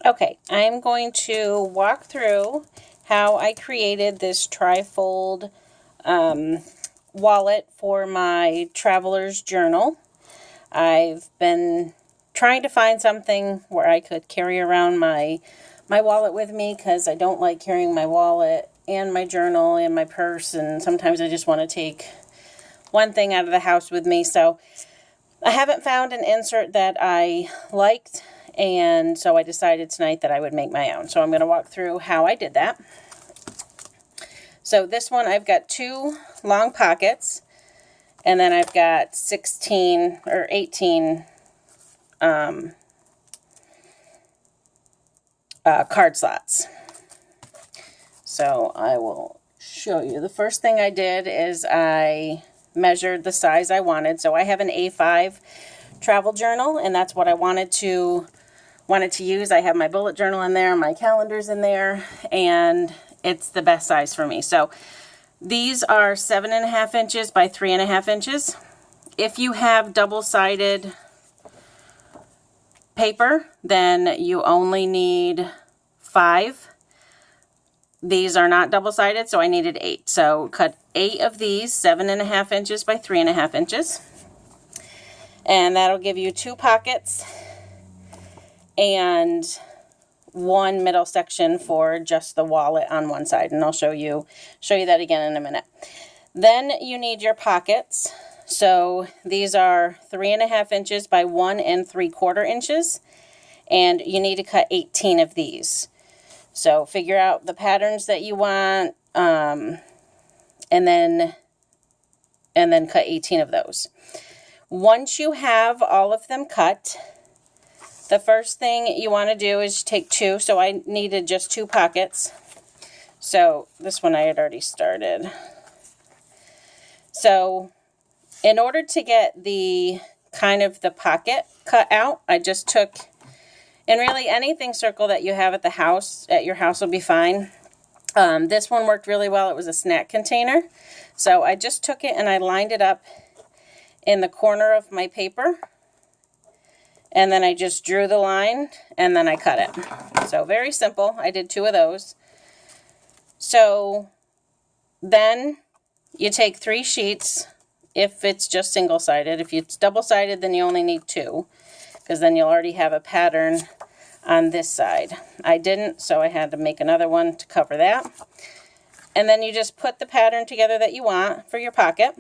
Okay, I'm going to walk through how I created this trifold wallet for my traveler's journal. I've been trying to find something where I could carry around my wallet with me, because I don't like carrying my wallet and my journal and my purse, and sometimes I just want to take one thing out of the house with me. So I haven't found an insert that I liked, and so I decided tonight that I would make my own. So I'm going to walk through how I did that. So this one, I've got 2 long pockets, and then I've got 16 or 18 card slots. So I will show you. The first thing I did is I measured the size I wanted. So I have an A5 travel journal, and that's what I wanted to use. I have my bullet journal in there, my calendars in there, and it's the best size for me. So these are 7.5 inches by 3.5 inches. If you have double-sided paper, then you only need 5. These are not double-sided, so I needed 8. So cut 8 of these, 7.5 inches by 3.5 inches. And that'll give you 2 pockets and 1 middle section for just the wallet on one side. And I'll show you that again in a minute. Then you need your pockets. So these are 3.5 inches by 1 3/4 inches. And you need to cut 18 of these. So figure out the patterns that you want, and then cut 18 of those. Once you have all of them cut, the first thing you want to do is take 2. So I needed just 2 pockets. So this one I had already started. So in order to get the pocket cut out, I just took, and really anything circle that you have at your house will be fine. This one worked really well. It was a snack container. So I just took it and I lined it up in the corner of my paper. And then I just drew the line and then I cut it. So very simple. I did 2 of those. So then you take 3 sheets if it's just single-sided. If it's double-sided, then you only need 2, because then you'll already have a pattern on this side. I didn't, so I had to make another one to cover that. And then you just put the pattern together that you want for your pocket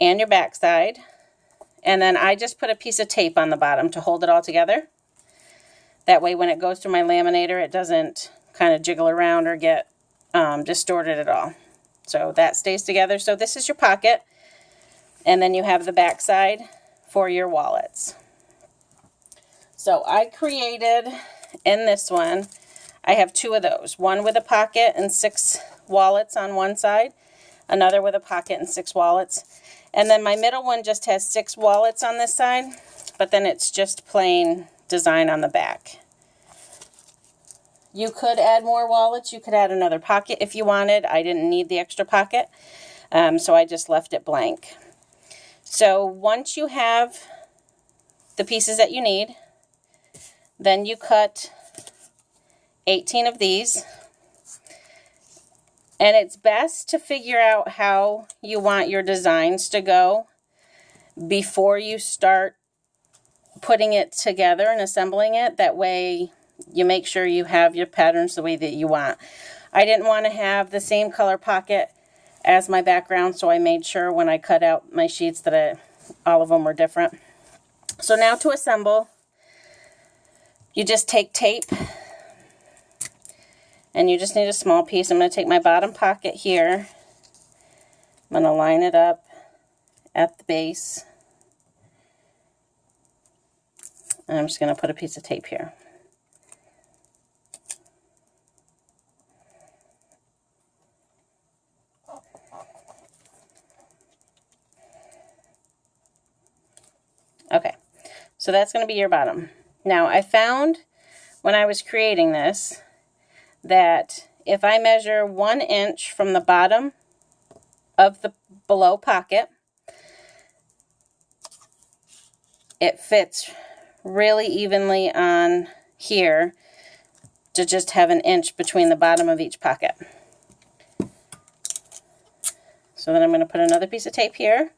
and your back side. And then I just put a piece of tape on the bottom to hold it all together. That way when it goes through my laminator, it doesn't kind of jiggle around or get distorted at all. So that stays together. So this is your pocket. And then you have the back side for your wallets. So I created, in this one, I have 2 of those. One with a pocket and 6 wallets on one side. Another with a pocket and 6 wallets. And then my middle one just has 6 wallets on this side, but then it's just plain design on the back. You could add more wallets. You could add another pocket if you wanted. I didn't need the extra pocket, so I just left it blank. So once you have the pieces that you need, then you cut 18 of these. And it's best to figure out how you want your designs to go before you start putting it together and assembling it. That way you make sure you have your patterns the way that you want. I didn't want to have the same color pocket as my background, so I made sure when I cut out my sheets that all of them were different. So now to assemble, you just take tape, and you just need a small piece. I'm going to take my bottom pocket here. I'm going to line it up at the base. And I'm just going to put a piece of tape here. Okay, so that's going to be your bottom. Now, I found when I was creating this that if I measure 1 inch from the bottom of the below pocket, it fits really evenly on here to just have an inch between the bottom of each pocket. So then I'm going to put another piece of tape here.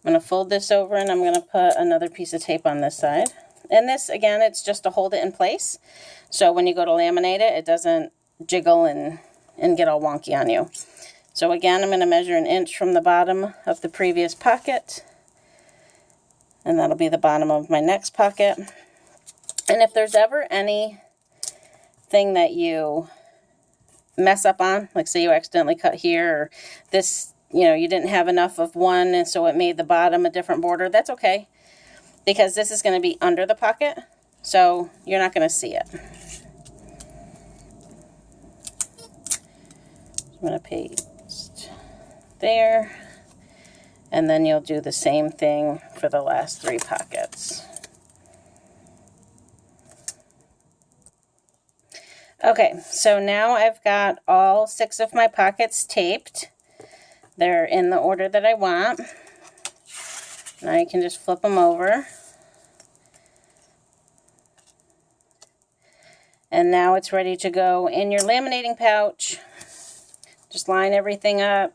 I'm going to fold this over and I'm going to put another piece of tape on this side. And this, again, it's just to hold it in place. So when you go to laminate it, it doesn't jiggle and get all wonky on you. So again, I'm going to measure an inch from the bottom of the previous pocket. And that'll be the bottom of my next pocket. And if there's ever anything that you mess up on, like say you accidentally cut here, or this, you know, you didn't have enough of one and so it made the bottom a different border, that's okay, because this is going to be under the pocket, so you're not going to see it. I'm going to paste there, and then you'll do the same thing for the last 3 pockets. Okay, so now I've got all 6 of my pockets taped. They're in the order that I want. Now you can just flip them over. And now it's ready to go in your laminating pouch. Just line everything up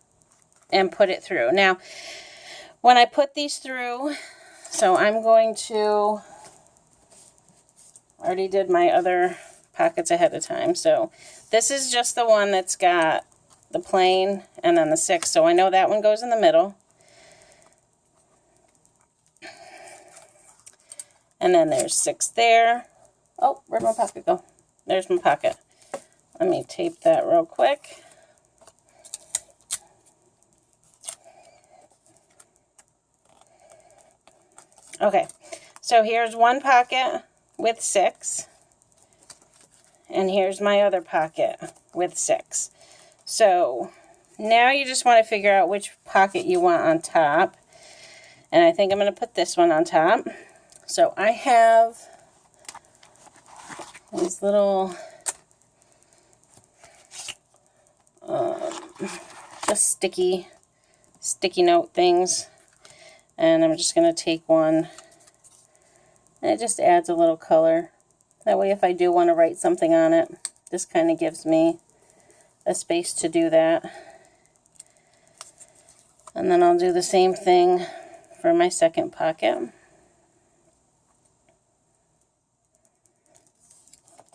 and put it through. Now, when I put these through, so I'm going to, I already did my other pockets ahead of time. So this is just the one that's got the plain and then the 6. So I know that one goes in the middle. And then there's 6 there. Oh, where'd my pocket go? There's my pocket. Let me tape that real quick. Okay, so here's one pocket with 6. And here's my other pocket with 6. So now you just want to figure out which pocket you want on top. And I think I'm going to put this one on top. So I have these little just sticky note things. And I'm just going to take one. And it just adds a little color. That way if I do want to write something on it, this kind of gives me a space to do that. And then I'll do the same thing for my second pocket.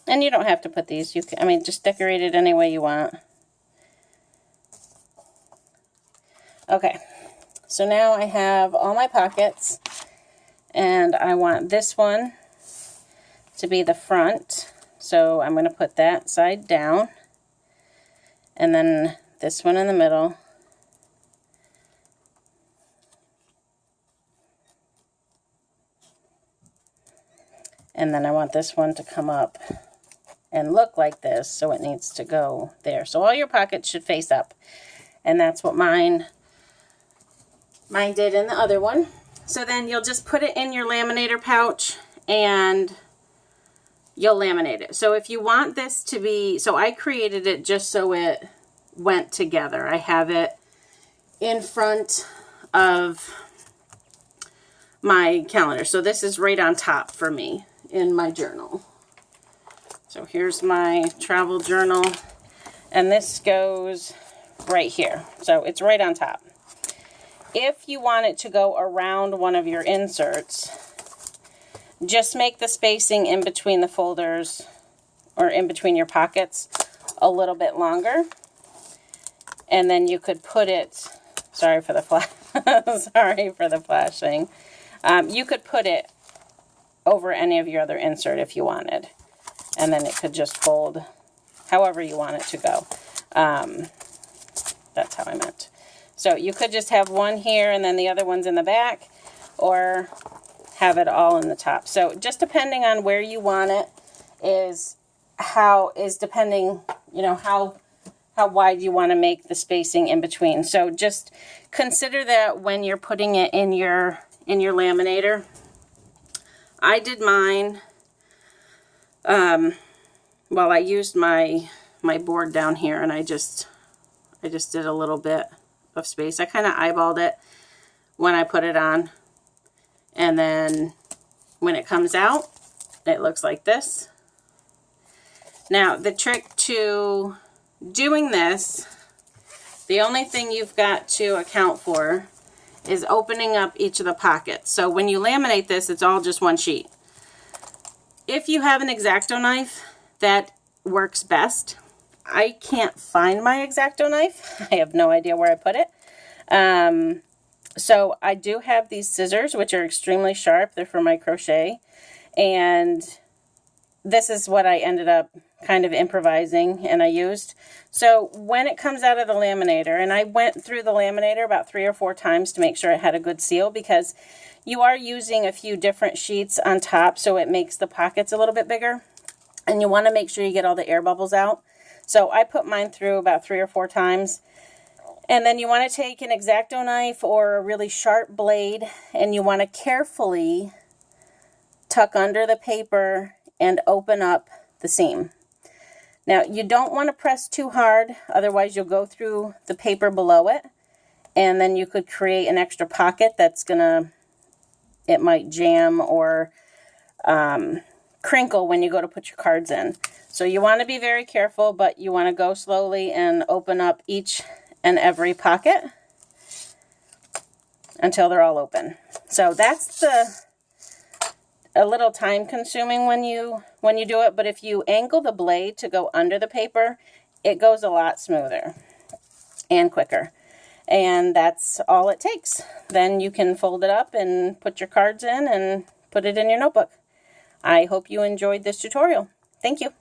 And you don't have to put these. You can, I mean, just decorate it any way you want. Okay, so now I have all my pockets, and I want this one to be the front. So I'm going to put that side down, and then this one in the middle. And then I want this one to come up and look like this, so it needs to go there. So all your pockets should face up. And that's what mine did in the other one. So then you'll just put it in your laminator pouch and you'll laminate it. So if you want this to be, so I created it just so it went together. I have it in front of my calendar. So this is right on top for me in my journal. So here's my travel journal, and this goes right here. So it's right on top. If you want it to go around one of your inserts, just make the spacing in between the folders or in between your pockets a little bit longer. And then you could put it, sorry for the flash, sorry for the flashing. You could put it over any of your other insert if you wanted. And then it could just fold however you want it to go. That's how I meant. So you could just have one here and then the other one's in the back, or have it all in the top. So just depending on where you want it is depending, you know, how wide you want to make the spacing in between. So just consider that when you're putting it in your laminator. I did mine, well, I used my board down here, and I just did a little bit of space. I kind of eyeballed it when I put it on, and then when it comes out, it looks like this. Now, the trick to doing this, the only thing you've got to account for is opening up each of the pockets. So when you laminate this, it's all just one sheet. If you have an X-Acto knife, that works best. I can't find my X-Acto knife. I have no idea where I put it. So I do have these scissors, which are extremely sharp. They're for my crochet. And this is what I ended up kind of improvising and I used. So when it comes out of the laminator, and I went through the laminator about 3 or 4 times to make sure it had a good seal, because you are using a few different sheets on top, so it makes the pockets a little bit bigger. And you want to make sure you get all the air bubbles out. So I put mine through about 3 or 4 times. And then you want to take an X-Acto knife or a really sharp blade, and you want to carefully tuck under the paper and open up the seam. Now, you don't want to press too hard, otherwise you'll go through the paper below it, and then you could create an extra pocket that's gonna, it might jam or crinkle when you go to put your cards in. So you want to be very careful, but you want to go slowly and open up each and every pocket until they're all open. So that's a little time consuming when you do it, but if you angle the blade to go under the paper, it goes a lot smoother and quicker. And that's all it takes. Then you can fold it up and put your cards in and put it in your notebook. I hope you enjoyed this tutorial. Thank you.